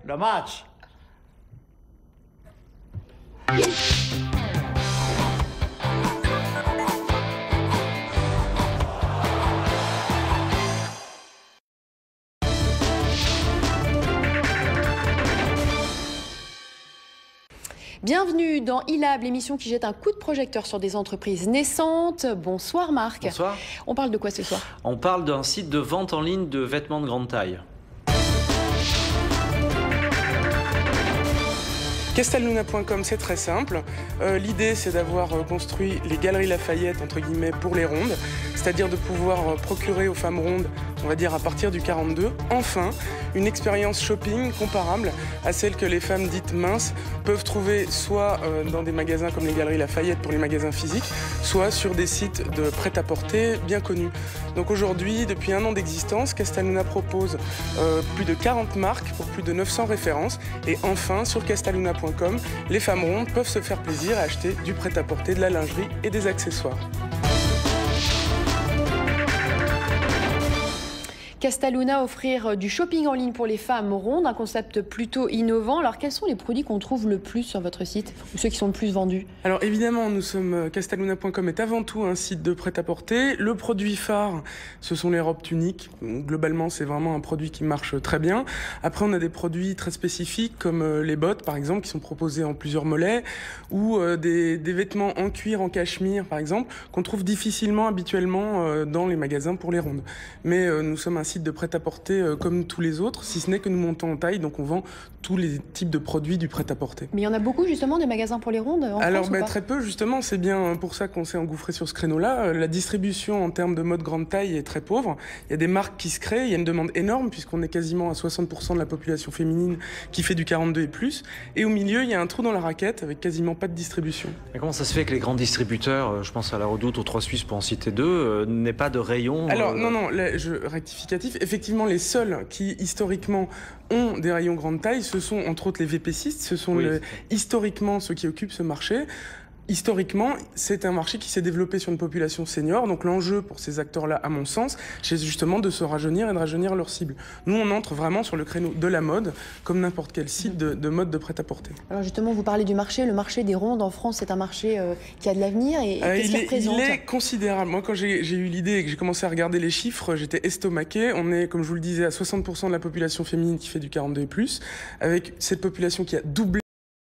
le match. Bienvenue dans iLab, l'émission qui jette un coup de projecteur sur des entreprises naissantes. Bonsoir Marc. Bonsoir. On parle de quoi ce soir? On parle d'un site de vente en ligne de vêtements de grande taille. Castaluna.com, c'est très simple. L'idée, c'est d'avoir construit les Galeries Lafayette, entre guillemets, pour les rondes, c'est-à-dire de pouvoir procurer aux femmes rondes, on va dire à partir du 42, enfin, une expérience shopping comparable à celle que les femmes dites minces peuvent trouver soit dans des magasins comme les Galeries Lafayette pour les magasins physiques, soit sur des sites de prêt-à-porter bien connus. Donc aujourd'hui, depuis 1 an d'existence, Castaluna propose plus de 40 marques pour plus de 900 références. Et enfin, sur Castaluna.com, les femmes rondes peuvent se faire plaisir et acheter du prêt-à-porter, de la lingerie et des accessoires. Castaluna, offrir du shopping en ligne pour les femmes rondes, un concept plutôt innovant. Alors quels sont les produits qu'on trouve le plus sur votre site, ou ceux qui sont le plus vendus? Alors évidemment, Castaluna.com est avant tout un site de prêt-à-porter. Le produit phare, ce sont les robes tuniques. Globalement, c'est vraiment un produit qui marche très bien. Après, on a des produits très spécifiques comme les bottes, par exemple, qui sont proposés en plusieurs mollets, ou des vêtements en cuir, en cachemire, par exemple, qu'on trouve difficilement habituellement dans les magasins pour les rondes. Mais nous sommes un site de prêt-à-porter comme tous les autres, si ce n'est que nous montons en taille, donc on vend tous les types de produits du prêt-à-porter. Mais il y en a beaucoup justement des magasins pour les rondes en France, ou pas? Très peu justement, c'est bien pour ça qu'on s'est engouffré sur ce créneau-là. La distribution en termes de mode grande taille est très pauvre. Il y a des marques qui se créent, il y a une demande énorme puisqu'on est quasiment à 60% de la population féminine qui fait du 42 et plus. Et au milieu, il y a un trou dans la raquette avec quasiment pas de distribution. Mais comment ça se fait que les grands distributeurs, je pense à La Redoute, aux Trois Suisses pour en citer deux, n'aient pas de rayon Alors non, rectificatif. Effectivement, les seuls qui historiquement ont des rayons grande taille, ce sont entre autres les VP6, ce sont historiquement ceux qui occupent ce marché. Historiquement, c'est un marché qui s'est développé sur une population senior. Donc l'enjeu pour ces acteurs-là, à mon sens, c'est justement de se rajeunir et de rajeunir leur cible. Nous, on entre vraiment sur le créneau de la mode, comme n'importe quel site de mode de prêt-à-porter. Alors justement, vous parlez du marché. Le marché des rondes en France, c'est un marché qui a de l'avenir. Et qu'est-ce qu'il représente? Il est considérable. Moi, quand j'ai eu l'idée et que j'ai commencé à regarder les chiffres, j'étais estomaqué. On est, comme je vous le disais, à 60% de la population féminine qui fait du 42 et plus, avec cette population qui a doublé